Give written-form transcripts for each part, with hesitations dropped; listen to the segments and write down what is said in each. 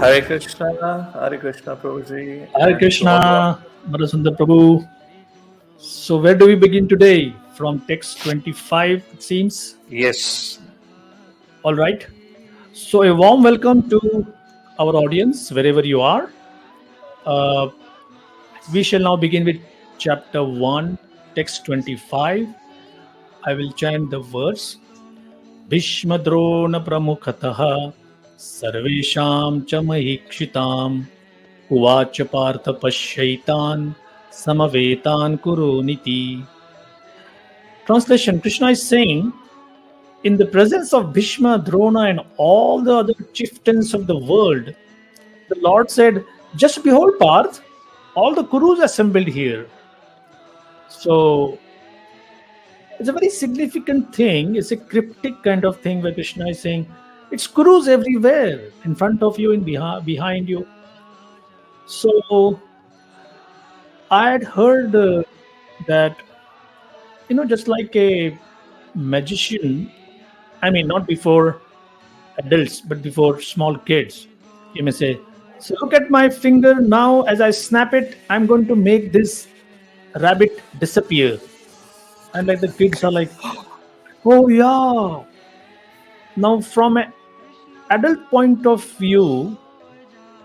Hare Krishna, Prabhuji, Hare and to all the Krishna, Madan Sundar Prabhu. So, where do we begin today? From text 25, it seems. yes, All right. So, a warm welcome to our audience, wherever you are. Uh, we shall now begin with chapter 1, text 25. I will chant the verse. Bhishmadrona pramukhatah sarvesham cha mahikshitam uvacha partha pashyaitan samavetan kuruniti. Translation: Krishna is saying, in the presence of Bhishma, Drona, and all the other chieftains of the world, the Lord said, just behold, Parth, all the Kurus assembled here. So it's a very significant thing. It's a cryptic kind of thing where Krishna is saying, it's Kurus everywhere, in front of you and behind you. So I had heard that, just like a magician, I mean, not before adults, but before small kids. You may say, so look at my finger now. As I snap it, I'm going to make this rabbit disappear. And like the kids are like, oh yeah. Now, from an adult point of view,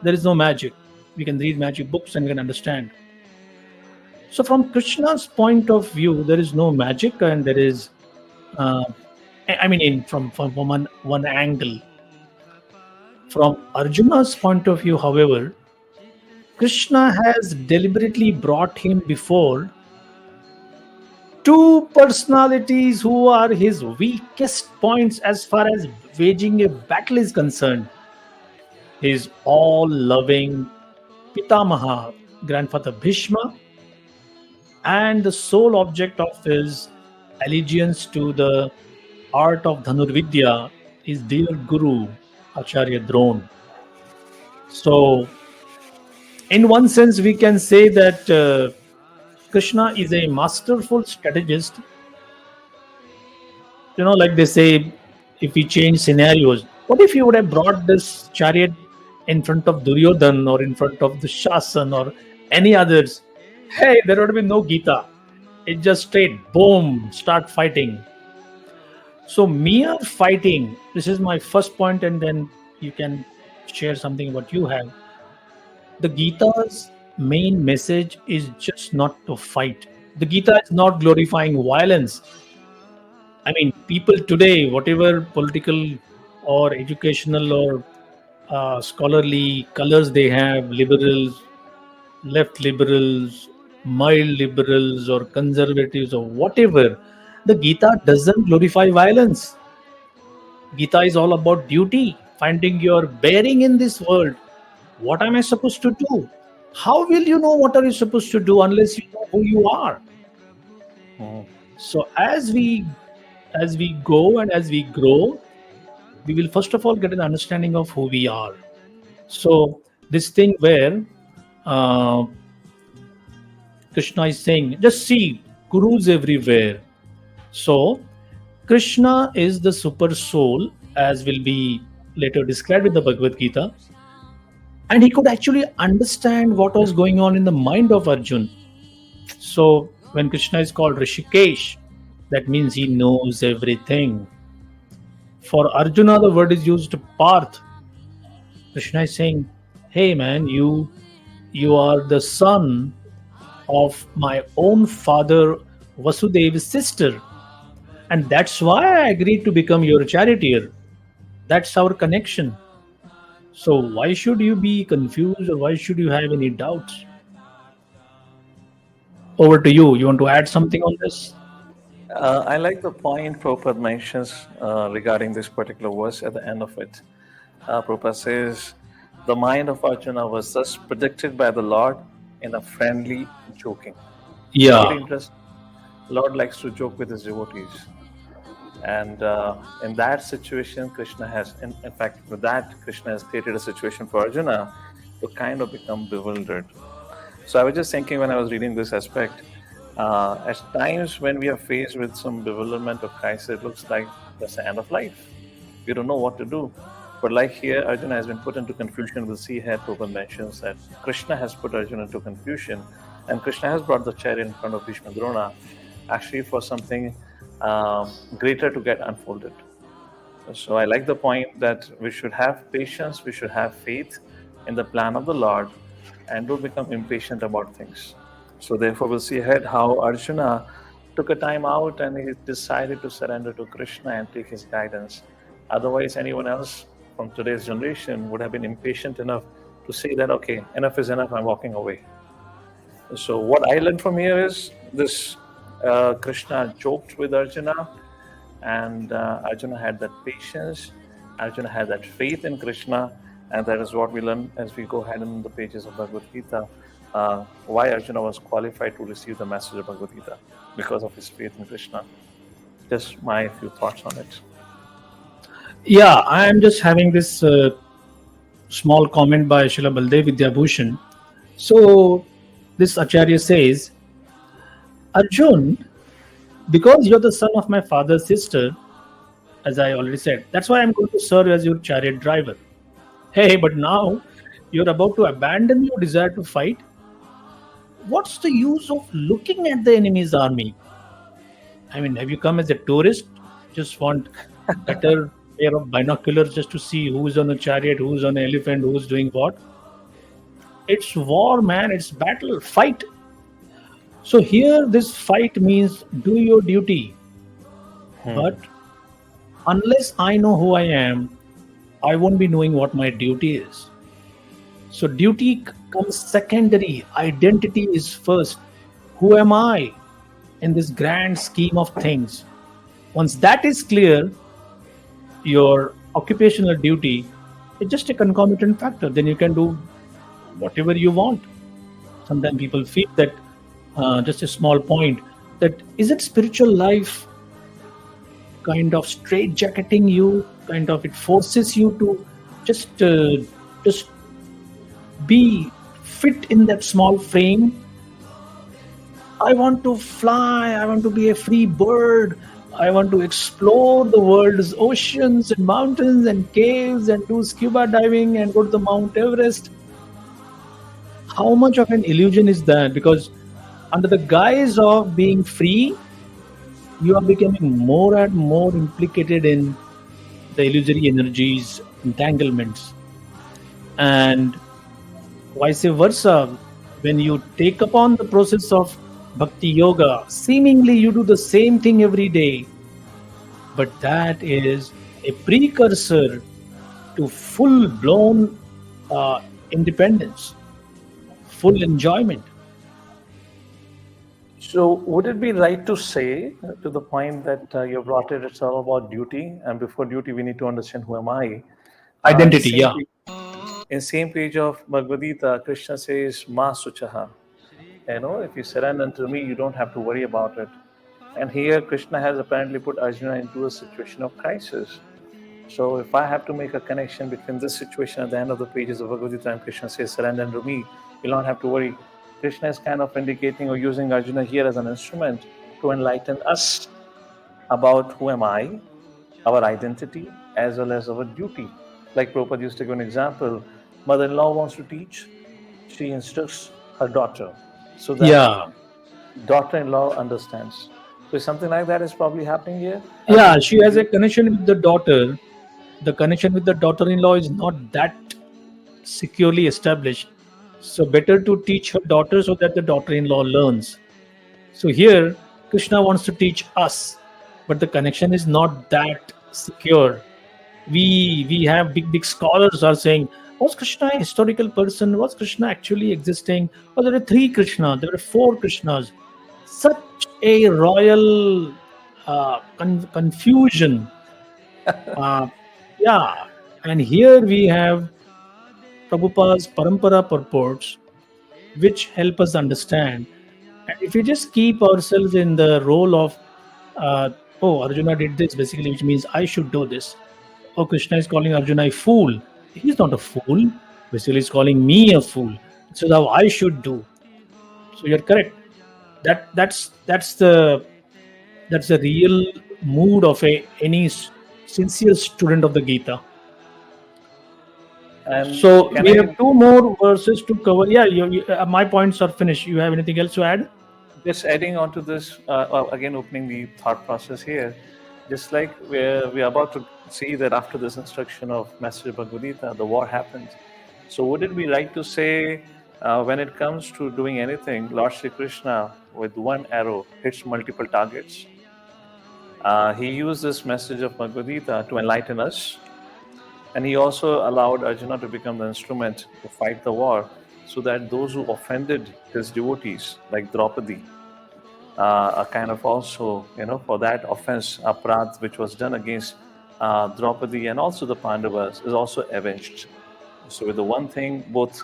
there is no magic. We can read magic books and we can understand. So, from Krishna's point of view, there is no magic, and there is, uh, from one angle. From Arjuna's point of view, however, Krishna has deliberately brought him before two personalities who are his weakest points as far as waging a battle is concerned. His all loving Pitamaha, grandfather Bhishma, and the sole object of his allegiance to the art of Dhanurvidya, his dear Guru, Acharya Drona. So, in one sense, we can say that Krishna is a masterful strategist. Like they say, if we change scenarios, what if you would have brought this chariot in front of Duryodhan or in front of the Shasan or any others? Hey, there would have been no Gita. It just straight boom, start fighting. So mere fighting, this is my first point, and then you can share something what you have. The Gita's main message is just not to fight. The Gita is not glorifying violence. I mean, people today, whatever political or educational or scholarly colors they have, liberals, left liberals, mild liberals, or conservatives, or whatever, the Gita doesn't glorify violence. Gita is all about duty, finding your bearing in this world. What am I supposed to do? How will you know what are you supposed to do unless you know who you are? So as we go and as we grow, we will first of all get an understanding of who we are. So this thing where uh, Krishna is saying, just see, gurus everywhere. So Krishna is the super soul, as will be later described in the Bhagavad Gita, and he could actually understand what was going on in the mind of Arjun. So when Krishna is called Rishikesh, that means he knows everything. For Arjuna, the word is used Parth. Krishna is saying, hey man, you are the son of my own father Vasudev's sister. And that's why I agreed to become your charioteer. That's our connection. So why should you be confused or why should you have any doubts? Over to you. You want to add something on this? I like the point Prabhupada mentions regarding this particular verse at the end of it. Prabhupada says, the mind of Arjuna was thus predicted by the Lord in a friendly joking. Yeah. Pretty interesting. Lord likes to joke with his devotees. And in that situation, Krishna has, in fact, with that, Krishna has created a situation for Arjuna to kind of become bewildered. So I was just thinking when I was reading this aspect, at times when we are faced with some bewilderment or crisis, it looks like that's the end of life. We don't know what to do. But like here, Arjuna has been put into confusion. We'll see here Prabhupada mentions that Krishna has put Arjuna into confusion, and Krishna has brought the chariot in front of Bhishma Drona, actually for something greater to get unfolded. So I like the point that we should have patience, we should have faith in the plan of the Lord, and don't become impatient about things. So therefore, we'll see ahead how Arjuna took a time out and he decided to surrender to Krishna and take his guidance. Otherwise, anyone else from today's generation would have been impatient enough to say that, okay, enough is enough, I'm walking away. So what I learned from here is this: Krishna joked with Arjuna, and Arjuna had that patience, Arjuna had that faith in Krishna, and that is what we learn as we go ahead in the pages of Bhagavad Gita. Why Arjuna was qualified to receive the message of Bhagavad Gita, because of his faith in Krishna. Just my few thoughts on it. Yeah, I am just having this small comment by Srila Baldev Vidyabhushan. So this Acharya says, Arjun, because you're the son of my father's sister, as I already said, that's why I'm going to serve as your chariot driver. Hey, but now you're about to abandon your desire to fight. What's the use of looking at the enemy's army? I mean, have you come as a tourist? Just want better pair of binoculars just to see who's on a chariot, who's on an elephant, who's doing what? It's war, man. It's battle. Fight. So here, this fight means do your duty. But unless I know who I am, I won't be knowing what my duty is. So duty comes secondary. Identity is first. Who am I in this grand scheme of things? Once that is clear, your occupational duty is just a concomitant factor. Then you can do whatever you want. Sometimes people feel that just a small point, that isn't spiritual life kind of straitjacketing you, kind of it forces you to just be fit in that small frame. I want to fly, I want to be a free bird, I want to explore the world's oceans and mountains and caves and do scuba diving and go to the Mount Everest. How much of an illusion is that? Because under the guise of being free, you are becoming more and more implicated in the illusory energies, entanglements. And vice versa, when you take upon the process of bhakti yoga, seemingly you do the same thing every day, but that is a precursor to full-blown independence, full enjoyment. So, would it be right to say, to the point that you brought it, it's all about duty, and before duty, we need to understand who am I? Identity, yeah. In same page of Bhagavad Gita, Krishna says, "Ma suchaha." If you surrender to me, you don't have to worry about it. And here, Krishna has apparently put Arjuna into a situation of crisis. So, if I have to make a connection between this situation at the end of the pages of Bhagavad Gita and Krishna says, "Surrender to me," you'll not have to worry. Krishna is kind of indicating or using Arjuna here as an instrument to enlighten us about who am I, our identity, as well as our duty. Like Prabhupada used to give an example, mother-in-law wants to teach, she instructs her daughter so that daughter-in-law understands. So something like that is probably happening here. Yeah, she has a connection with the daughter. The connection with the daughter-in-law is not that securely established. So better to teach her daughter so that the daughter-in-law learns. So here, Krishna wants to teach us, but the connection is not that secure. We have big scholars are saying, was Krishna a historical person? Was Krishna actually existing? Or there were 3 Krishnas, there were 4 Krishnas. Such a royal confusion. Yeah, and here we have Prabhupada's Parampara purports, which help us understand. And if we just keep ourselves in the role of, Arjuna did this, basically, which means I should do this. Oh, Krishna is calling Arjuna a fool. He's not a fool. Basically, he's calling me a fool. This is how I should do. So you're correct. That's the real mood of any sincere student of the Gita. And So can we have I two more verses to cover. Yeah, my points are finished. You have anything else to add? just adding on to this, again opening the thought process here, just like we're about to see that after this instruction of Master Bhagavad Gita, the war happens. So would it be right to say, when it comes to doing anything, Lord Sri Krishna with one arrow hits multiple targets? He used this message of Bhagavad Gita to enlighten us, and he also allowed Arjuna to become the instrument to fight the war, so that those who offended his devotees, like Draupadi, are kind of also, for that offense, aparadh which was done against Draupadi and also the Pandavas, is also avenged. So, with the one thing, both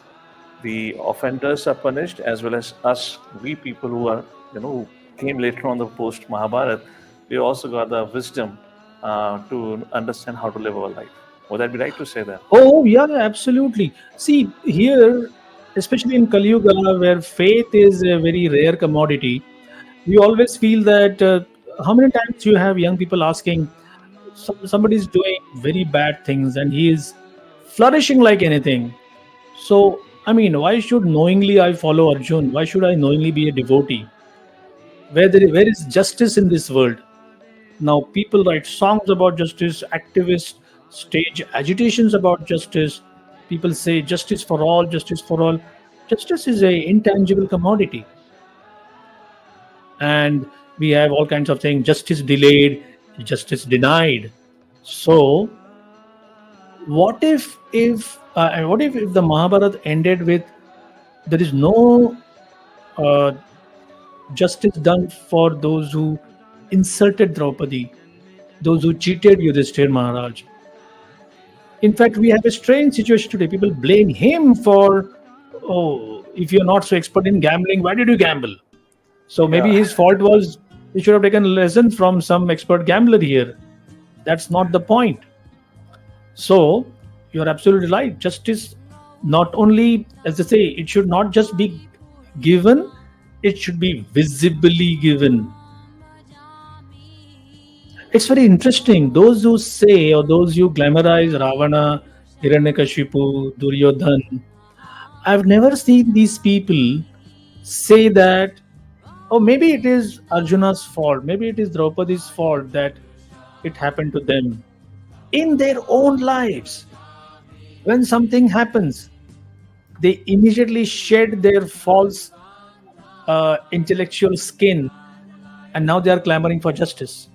the offenders are punished as well as us, we people who are, who came later on the post Mahabharat, we also got the wisdom to understand how to live our life. Would that be right to say that? Oh, yeah, absolutely. See, here, especially in Kali Yuga, where faith is a very rare commodity, we always feel that how many times you have young people asking, somebody is doing very bad things and he is flourishing like anything. So, I mean, why should knowingly I follow Arjun? Why should I knowingly be a devotee? Where is justice in this world? Now, people write songs about justice, activists stage agitations about justice. People say justice for all, justice for all. Justice is a intangible commodity, and we have all kinds of things: justice delayed, justice denied. So, what if the Mahabharata ended with there is no uh, justice done for those who insulted Draupadi, those who cheated Yudhishthir Maharaj. In fact, we have a strange situation today. People blame him for, oh, if you're not so expert in gambling, why did you gamble? So maybe Yeah. his fault was he should have taken a lesson from some expert gambler here. That's not the point. So you're absolutely right. Justice, not only, as they say, it should not just be given, it should be visibly given. It's very interesting. Those who say or those who glamorize Ravana, Hiranyakashipu, Duryodhan, I've never seen these people say that, oh, maybe it is Arjuna's fault, maybe it is Draupadi's fault that it happened to them. In their own lives, when something happens, they immediately shed their false intellectual skin and now they are clamoring for justice.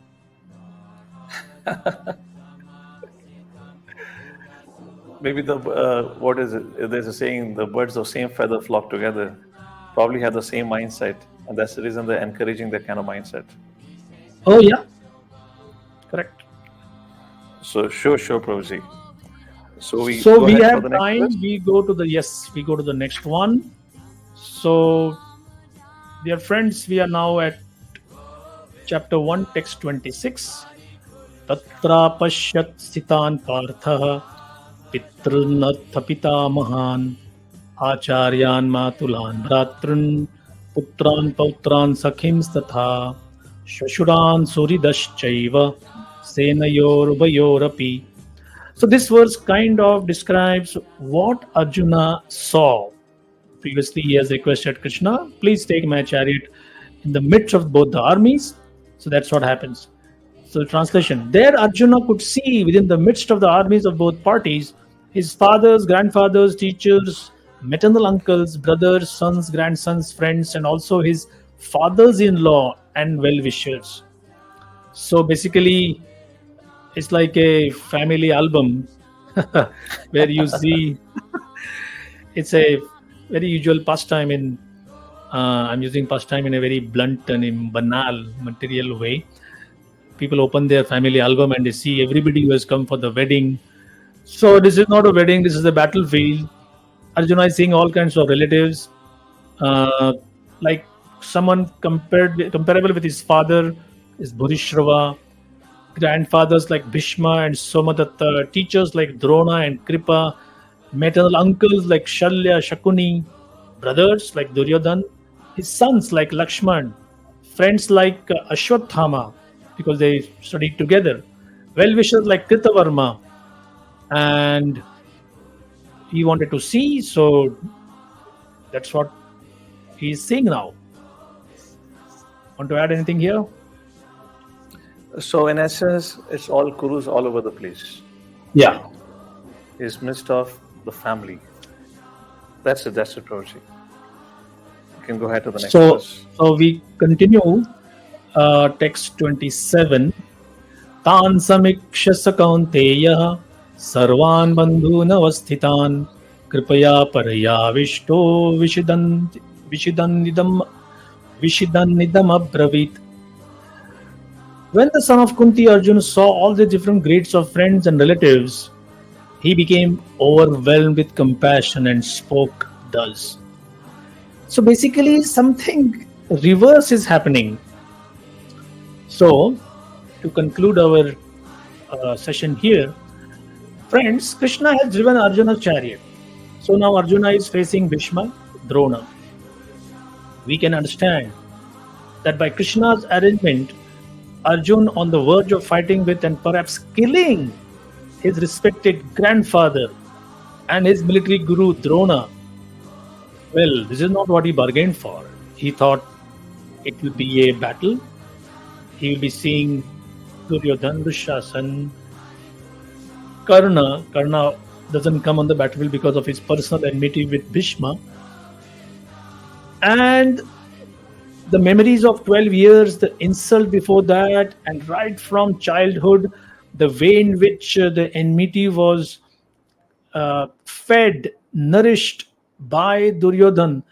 Maybe what is it? There's a saying: the birds of same feather flock together. Probably have the same mindset, and that's the reason they're encouraging that kind of mindset. Oh, yeah, correct. So sure, Prabhuji. So we So go we ahead for have the next time. verse. We go to the next one. So, dear friends, we are now at chapter 1, text 26. Tatra pashyat sitan partha pitrunartha pitamahan acharyan matulan bhratrun putran pautran sakhims tatha shashuran suridaschaiva senayor ubayorapi. So this verse kind of describes what Arjuna saw. Previously, he has requested Krishna, please take my chariot in the midst of both the armies. So that's what happens. So, translation there, Arjuna could see within the midst of the armies of both parties his fathers, grandfathers, teachers, maternal uncles, brothers, sons, grandsons, friends, and also his fathers in law and well wishers. So, basically, it's like a family album where you see it's a very usual pastime in I'm using pastime in a very blunt and in banal material way. People open their family album and they see everybody who has come for the wedding. So this is not a wedding, this is a battlefield. Arjuna is seeing all kinds of relatives, uh, like someone comparable with his father is Bhurishrava, grandfathers like Bhishma and Somadatta, teachers like Drona and Kripa, maternal uncles like Shalya, Shakuni, brothers like Duryodhan, his sons like Lakshman, friends like Ashwathama because they studied together, well wishers like Kritavarma, and he wanted to see. So that's what he's seeing now. Want to add anything here? So in essence, it's all Kurus all over the place. Yeah. He's missed off the family. That's it. That's the Prabhuji. You can go ahead to the next So, verse. so we continue. Text 27. तान् समीक्ष्य स कौन्तेयः सर्वान् बन्धूनवस्थितान् कृपया परयाविष्टो विषिदन्निदमब्रवीत्. When the son of Kunti Arjuna saw all the different grades of friends and relatives, he became overwhelmed with compassion and spoke thus. So basically, something reverse is happening. So, to conclude our session here, friends, Krishna has driven Arjuna's chariot. So now Arjuna is facing Bhishma, Drona. We can understand that by Krishna's arrangement, Arjun, on the verge of fighting with and perhaps killing his respected grandfather and his military guru Drona. Well, this is not what he bargained for. He thought it will be a battle. He will be seeing Duryodhan, Dushasan, Karna. Karna doesn't come on the battlefield because of his personal enmity with Bhishma. And the memories of 12 years, the insult before that, and right from childhood, the way in which the enmity was fed, nourished by Duryodhan,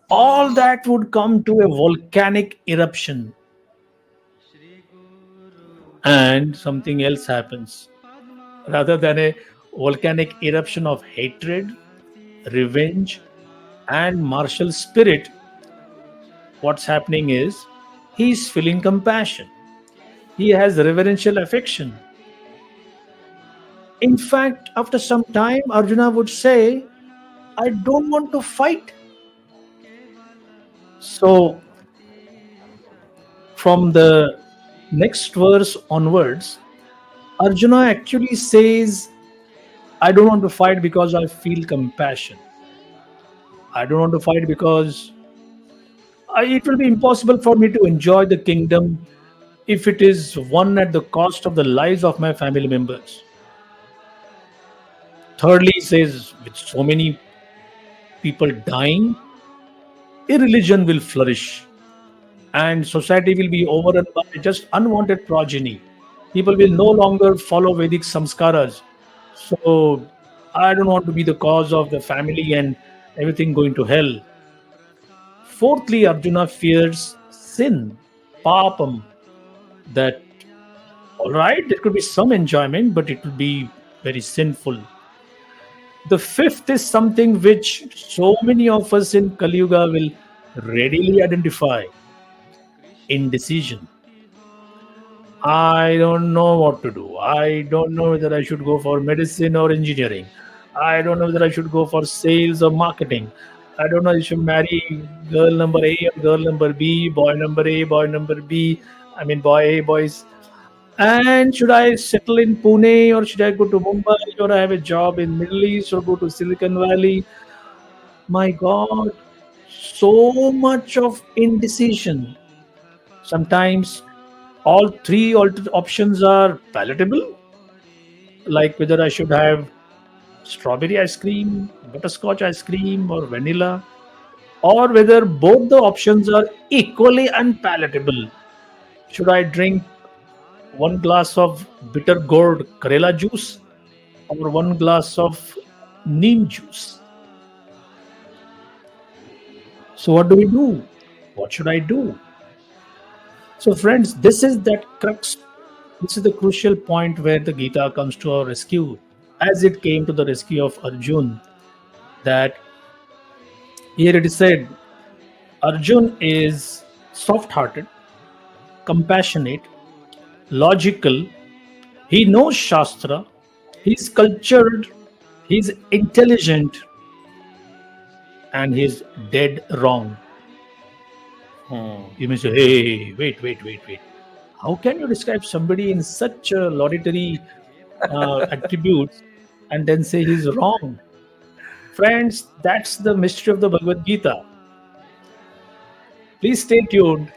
all that would come to a volcanic eruption. And something else happens. Rather than a volcanic eruption of hatred, revenge, and martial spirit, what's happening is he's feeling compassion. He has reverential affection. In fact, after some time, Arjuna would say, I don't want to fight. So, from the next verse onwards, Arjuna actually says, I don't want to fight because I feel compassion. I don't want to fight because it will be impossible for me to enjoy the kingdom if it is won at the cost of the lives of my family members. Thirdly, he says, with so many people dying, irreligion will flourish and society will be overrun by just unwanted progeny. People will no longer follow Vedic samskaras. So I don't want to be the cause of the family and everything going to hell. Fourthly, Arjuna fears sin, papam, that all right, there could be some enjoyment, but it will be very sinful. The fifth is something which so many of us in Kali Yuga will readily identify: indecision. I don't know what to do. I don't know whether I should go for medicine or engineering. I don't know whether I should go for sales or marketing. I don't know if I should marry girl number A or girl number B, boy number A, boy number B. I mean, boy A, boys. And should I settle in Pune or should I go to Mumbai or I have a job in Middle East or go to Silicon Valley? My God, so much of indecision. Sometimes all three options are palatable, like whether I should have strawberry ice cream, butterscotch ice cream, or vanilla, or whether both the options are equally unpalatable. Should I drink one glass of bitter gourd Karela juice or one glass of neem juice? So, what do we do? What should I do? So, friends, this is that crux. This is the crucial point where the Gita comes to our rescue, as it came to the rescue of Arjun. That here it is said, Arjun is soft hearted, compassionate, logical, he knows Shastra, he's cultured, he's intelligent, and he's dead wrong. You may say, hey, wait. How can you describe somebody in such laudatory attributes and then say he's wrong? friends, that's the mystery of the Bhagavad Gita. Please stay tuned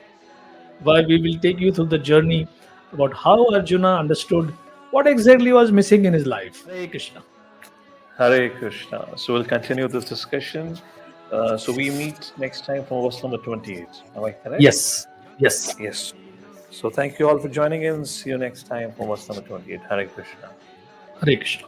while we will take you through the journey about how Arjuna understood what exactly was missing in his life. Hare Krishna. Hare Krishna. So we'll continue this discussion. So we meet next time from verse number 28. Am I correct? Yes. Yes. Yes. So thank you all for joining in. See you next time for verse number 28. Hare Krishna. Hare Krishna.